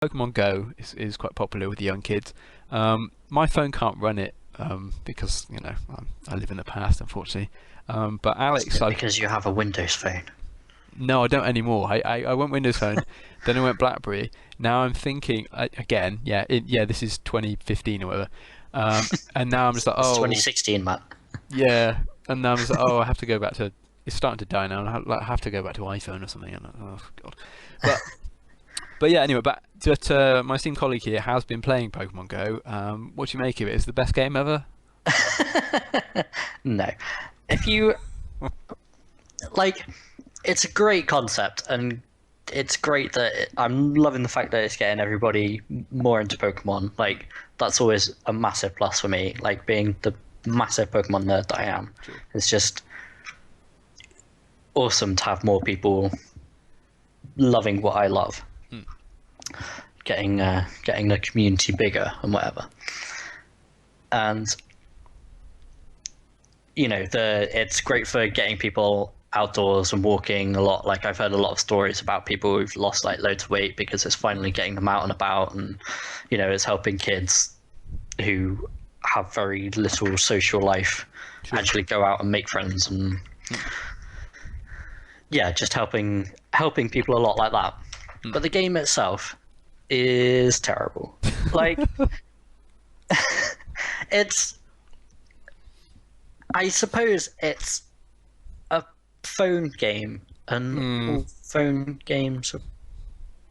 Pokemon Go is quite popular with the young kids. My phone can't run it because I live in the past, unfortunately. But Isn't Alex, it I've because you have a Windows phone? no, I don't anymore. I went Windows Phone, then I went BlackBerry. Now I'm thinking again, yeah, this is 2015 or whatever. And now I'm just like, It's oh, 2016, Matt. yeah, and now I'm just like, oh, I have to go back to. It's starting to die now, and I have to go back to iPhone or something. And oh god, but yeah, anyway, my esteemed colleague here has been playing Pokemon Go. What do you make of it? Is it the best game ever? No. If you like, it's a great concept, and it's great that I'm loving the fact that it's getting everybody more into Pokemon. Like, that's always a massive plus for me. Like, being the massive Pokemon nerd that I am, Sure. it's just awesome to have more people loving what I love, Hmm. getting the community bigger and whatever. And it's great for getting people outdoors and walking a lot. Like, I've heard a lot of stories about people who've lost like loads of weight because it's finally getting them out and about, and it's helping kids who have very little social life Sure. actually go out and make friends, and Hmm. yeah, just helping people a lot like that. Hmm. But the game itself is terrible. Like, it's I suppose it's a phone game, and Hmm. all phone games are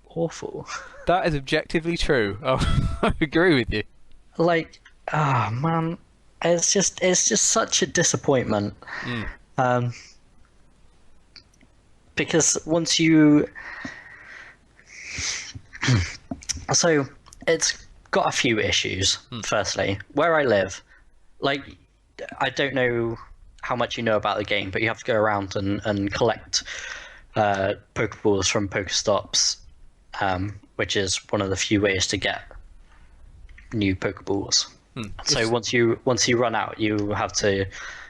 awful. That is objectively true. Oh, I agree with you. Like, ah, man, it's just such a disappointment. Hmm. Um, because once you, so it's got a few issues. Hmm. Firstly, where I live, like, I don't know how much you know about the game, but you have to go around and collect Pokeballs from Pokestops, which is one of the few ways to get new Pokeballs. Hmm. So once you run out, you have to,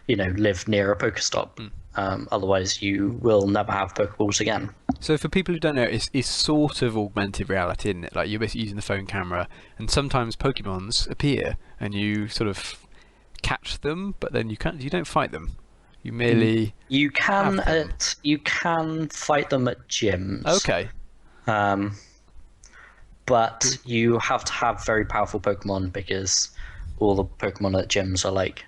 live near a Pokestop. Hmm. Otherwise, you will never have Pokeballs again. So for people who don't know, it's sort of augmented reality, isn't it? Like you're basically using the phone camera, and sometimes Pokemons appear, and you sort of catch them, but then you don't fight them. You merely You can have them. fight them at gyms, Okay. um, but you have to have very powerful Pokemon because all the Pokemon at gyms are like,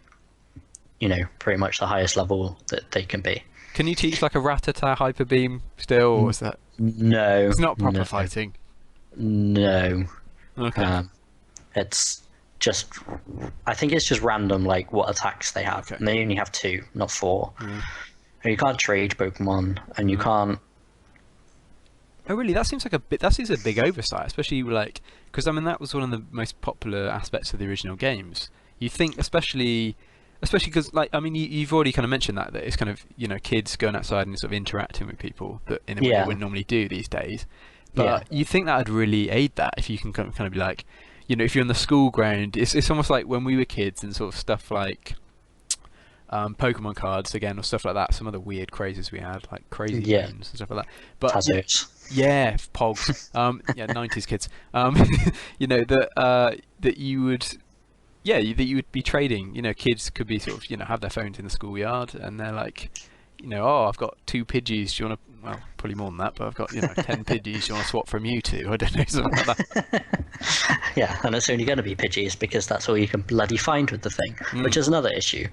pretty much the highest level that they can be. Can you teach like a Rattata Hyper Beam still, or is that No, it's not proper no, fighting? no. Okay. Um, it's just, I think it's just random, like what attacks they have, Okay. and they only have two, not four. Mm. And you can't trade Pokemon, and you Mm. can't. Oh really? That seems like a bit. That seems a big oversight, especially like because I mean that was one of the most popular aspects of the original games. You think, especially because like I mean you've already kind of mentioned that it's kind of kids going outside and sort of interacting with people that in a way they Yeah, wouldn't normally do these days. yeah, But you think that would really aid that if you can kind of be like, if you're on the school ground, it's almost like when we were kids and sort of stuff like Pokemon cards again or stuff like that. Some of the weird crazes we had, like crazy yeah. games and stuff like that. But Tazos. yeah, Pogs. Yeah, 90s kids. That you would that you would be trading. Kids could be sort of have their phones in the schoolyard and they're like, oh, I've got two Pidgeys. Do you want to? Well, probably more than that, but I've got 10 Pidgeys. Do you want to swap from you two? I don't know, something like that. Yeah, and it's only going to be Pidgeys because that's all you can bloody find with the thing, which Mm. is another issue.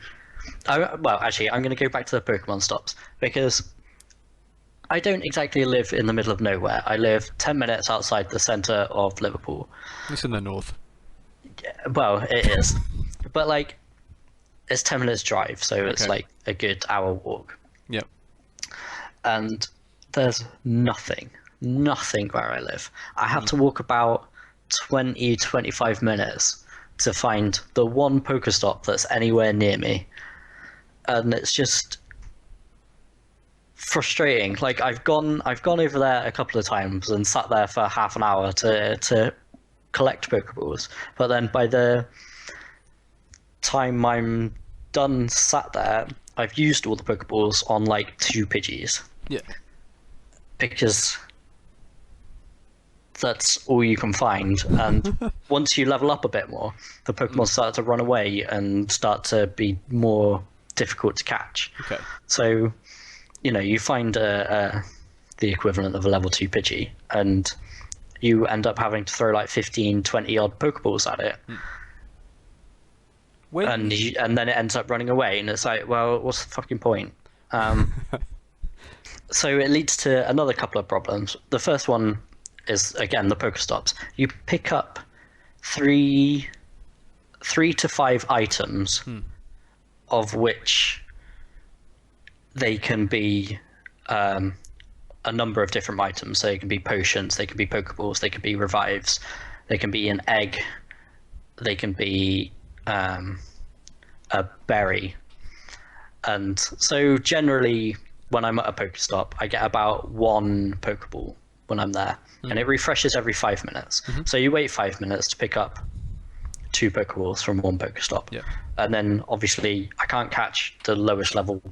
Well, actually, I'm going to go back to the Pokemon stops because I don't exactly live in the middle of nowhere. I live 10 minutes outside the centre of Liverpool. It's in the north. Well, it is. But, like, it's 10 minutes drive, so it's Okay. like a good hour walk. Yep. And there's nothing where I live. I have Mm. to walk about 20-25 minutes to find the one Pokestop that's anywhere near me. And it's just frustrating. Like, I've gone over there a couple of times and sat there for half an hour to collect Pokeballs. But then by the time I'm done sat there, I've used all the Pokeballs on like two Pidgeys Yeah. because that's all you can find. And once you level up a bit more, the Pokemon start to run away and start to be more difficult to catch. Okay. So, you find the equivalent of a level 2 Pidgey, and you end up having to throw like 15, 20 odd Pokeballs at it. And then it ends up running away, and it's like, well, what's the fucking point? So it leads to another couple of problems. The first one is, again, the Pokestops. You pick up three to 5 items, of which they can be a number of different items. So they can be potions, they can be Pokeballs, they can be revives, they can be an egg, they can be a berry. And so generally, when I'm at a Pokestop, I get about 1 Pokeball when I'm there, and it refreshes every 5 minutes. So you wait 5 minutes to pick up 2 Pokeballs from 1 Pokestop. Yeah. And then obviously I can't catch the lowest level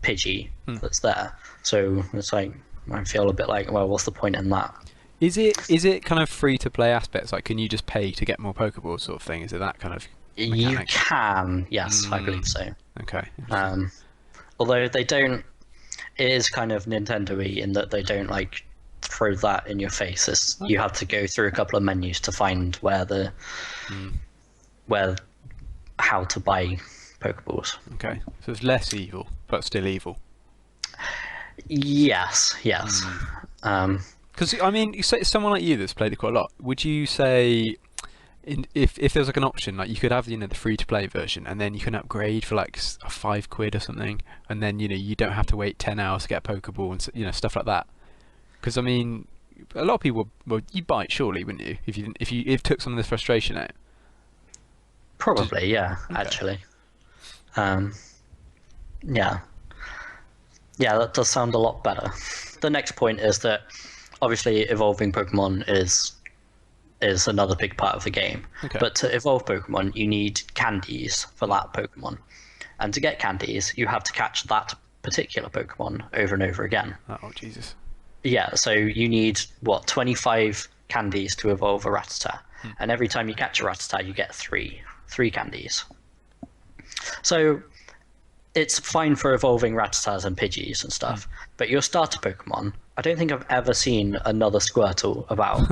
Pidgey that's there. So it's like, I feel a bit like, well, what's the point in that? Is it kind of free to play aspects? Like, can you just pay to get more Pokeballs sort of thing? Is it that kind of You mechanic? can, yes, I believe so. Okay. Although they don't, it is kind of Nintendo-y in that they don't like throw that in your face. You have to go through a couple of menus to find where how to buy Pokeballs. Okay. So it's less evil, but still evil. Yes. Because I mean, you say someone like you that's played it quite a lot. Would you say, if there's like an option, like you could have the free to play version, and then you can upgrade for like £5 or something, and then you don't have to wait 10 hours to get a Pokeball and stuff like that. Because I mean, a lot of people, well, you'd buy it surely, wouldn't you? If you took some of this frustration out. Probably, yeah. Okay. Actually, yeah, that does sound a lot better. The next point is that obviously evolving Pokemon is another big part of the game. Okay. But to evolve Pokemon, you need candies for that Pokemon, and to get candies, you have to catch that particular Pokemon over and over again. Oh Jesus. Yeah, so you need 25 candies to evolve a Rattata, and every time you catch a Rattata, you get three candies. So it's fine for evolving Rattatas and Pidgeys and stuff, but your starter Pokemon, I don't think I've ever seen another Squirtle about.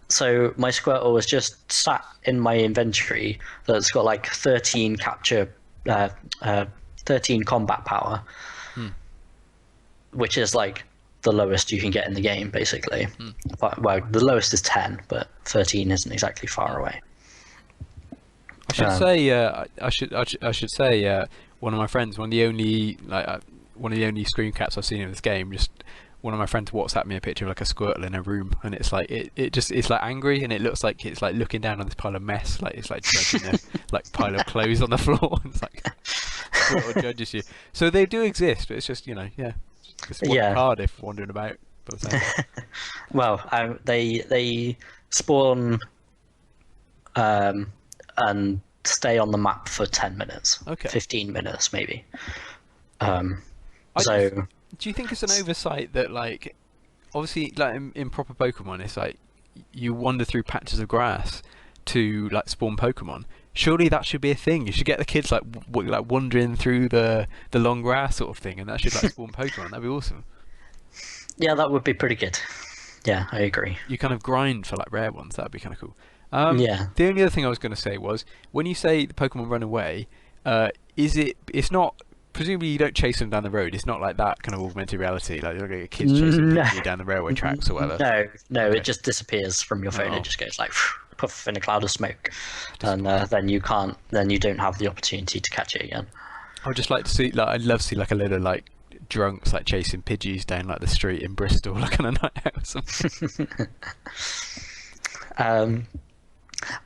So my Squirtle was just sat in my inventory that's got like 13 13 combat power, which is like the lowest you can get in the game, basically. Well, the lowest is 10, but 13 isn't exactly far away. I should say, I should say, one of my friends, one of the only screen caps I've seen in this game, just one of my friends WhatsApped me a picture of like a Squirtle in a room, and it's like it's like angry, and it looks like it's like looking down on this pile of mess, like it's like judging a like pile of clothes on the floor. And it's like Squirtle judges you. So they do exist, but it's just just one Cardiff wandering about. Well, they spawn and stay on the map for 10 minutes. Okay. 15 minutes maybe. Do you think it's an oversight that, like, obviously, like in proper Pokemon, it's like you wander through patches of grass to like spawn Pokemon? Surely that should be a thing. You should get the kids like wandering through the long grass sort of thing, and that should like spawn Pokemon. That'd be awesome. Yeah, that would be pretty good. Yeah, I agree. You kind of grind for like rare ones. That'd be kind of cool. Yeah. The only other thing I was going to say was, when you say the Pokemon run away, it's not, presumably you don't chase them down the road. It's not like that kind of augmented reality, like you're going to get kids chasing you down the railway tracks or whatever. No, Okay. It just disappears from your phone. Oh. It just goes like puff in a cloud of smoke, and then you don't have the opportunity to catch it again. I would just like to see, like, I'd love to see like a load of like drunks like chasing Pidgeys down like the street in Bristol, like on a night out or something.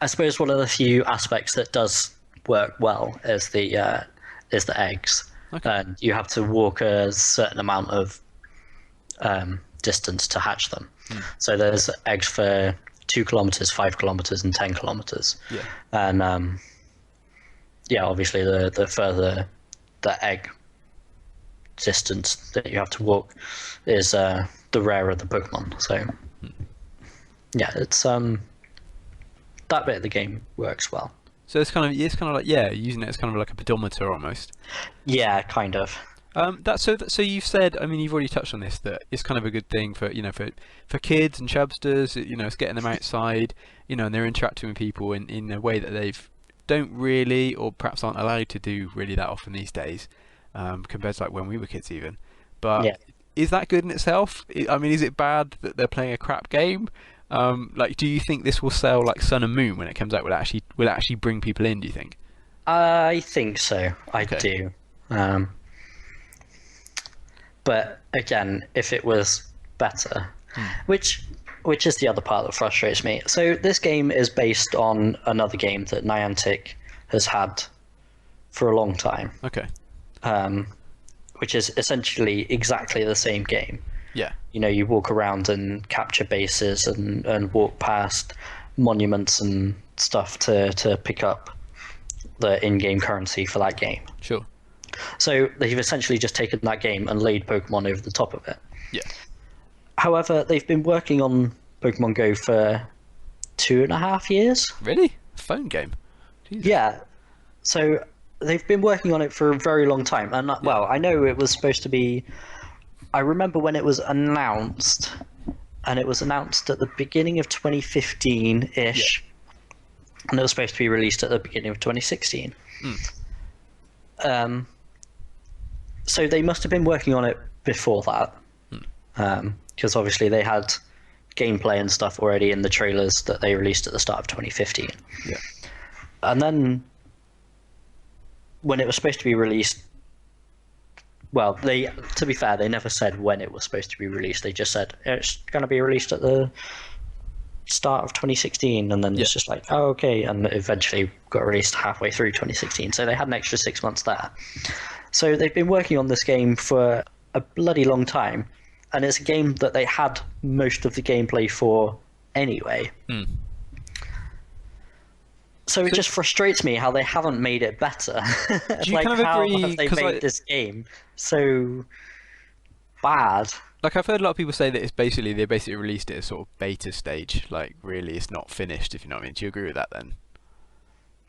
I suppose one of the few aspects that does work well is the eggs. Okay. And you have to walk a certain amount of distance to hatch them. So there's eggs for 2 kilometers, 5 kilometers, and 10 kilometers. Yeah. And obviously the further the egg distance that you have to walk is the rarer the Pokemon. So yeah, it's that bit of the game works well. So it's kind of like, yeah, using it as kind of like a pedometer almost. Yeah, kind of. So you've said, I mean, you've already touched on this, that it's kind of a good thing for, for kids and chubsters. It's getting them outside, and they're interacting with people in a way that they've don't really, or perhaps aren't allowed to do really that often these days, compared to like when we were kids even. But Yeah. is that good in itself? I mean, is it bad that they're playing a crap game? Like, do you think this will sell like Sun and Moon when it comes out? Will it actually bring people in? Do you think? I think so. I Okay. do. But again, if it was better, which is the other part that frustrates me. So this game is based on another game that Niantic has had for a long time, Okay. which is essentially exactly the same game. Yeah. You walk around and capture bases and walk past monuments and stuff to pick up the in-game currency for that game. Sure. So they've essentially just taken that game and laid Pokemon over the top of it. Yeah. However, they've been working on Pokemon Go for 2.5 years. Really? A phone game? Jesus. Yeah. So they've been working on it for a very long time. And well, I know it was supposed to be. I remember when it was announced, and it was announced at the beginning of 2015-ish, and it was supposed to be released at the beginning of 2016. So they must have been working on it before that, because obviously they had gameplay and stuff already in the trailers that they released at the start of 2015. Yeah. And then when it was supposed to be released, well, to be fair, they never said when it was supposed to be released. They just said it's going to be released at the start of 2016, and then it's just like, oh, okay, and it eventually got released halfway through 2016. So they had an extra 6 months there. So they've been working on this game for a bloody long time, and it's a game that they had most of the gameplay for anyway. So it just frustrates me how they haven't made it better. Do you Like, kind of how agree? have they 'Cause, made like, this game so bad? like, I've heard a lot of people say that they basically released it as sort of beta stage. Like, really, it's not finished. If you know what I mean. Do you agree with that then?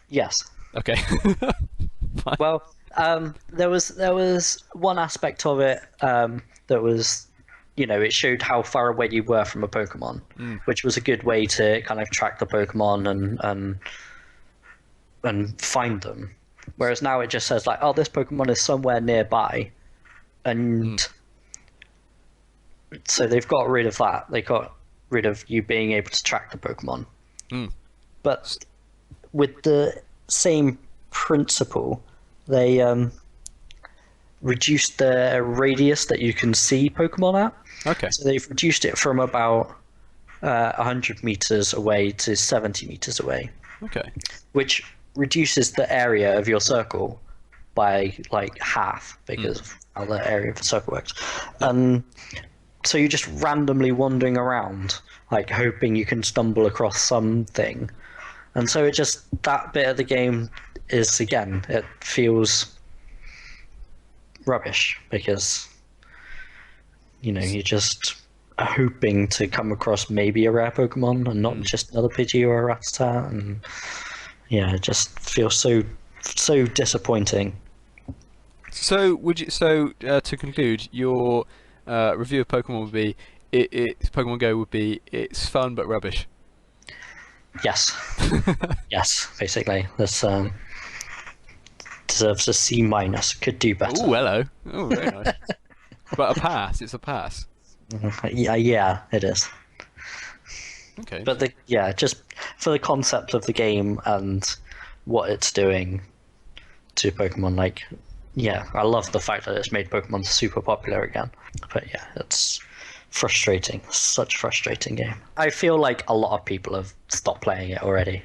Yes. Okay. Fine. Well, there was one aspect of it that was, it showed how far away you were from a Pokemon, which was a good way to kind of track the Pokemon and find them. Whereas now it just says like, oh, this Pokemon is somewhere nearby, and so they've got rid of that. They got rid of you being able to track the Pokemon. But with the same principle, they reduced the radius that you can see Pokemon at. Okay. So they've reduced it from about 100 meters away to 70 meters away, Okay. which reduces the area of your circle by like half because of how the area of the circle works. So you're just randomly wandering around, like hoping you can stumble across something. And so that bit of the game is, again, it feels rubbish because, you're just hoping to come across maybe a rare Pokemon and not just another Pidgey or a Rattata. And yeah, it just feels so disappointing. So to conclude, your review of Pokemon would be Pokemon Go would be it's fun but rubbish. Yes. Yes, basically. This deserves a C-. Could do better. Oh, hello. Oh, very nice. But a pass. It's a pass. Yeah, it is. Okay. But just for the concept of the game and what it's doing to Pokemon, I love the fact that it's made Pokemon super popular again. But yeah, it's frustrating. Such a frustrating game. I feel like a lot of people have stopped playing it already.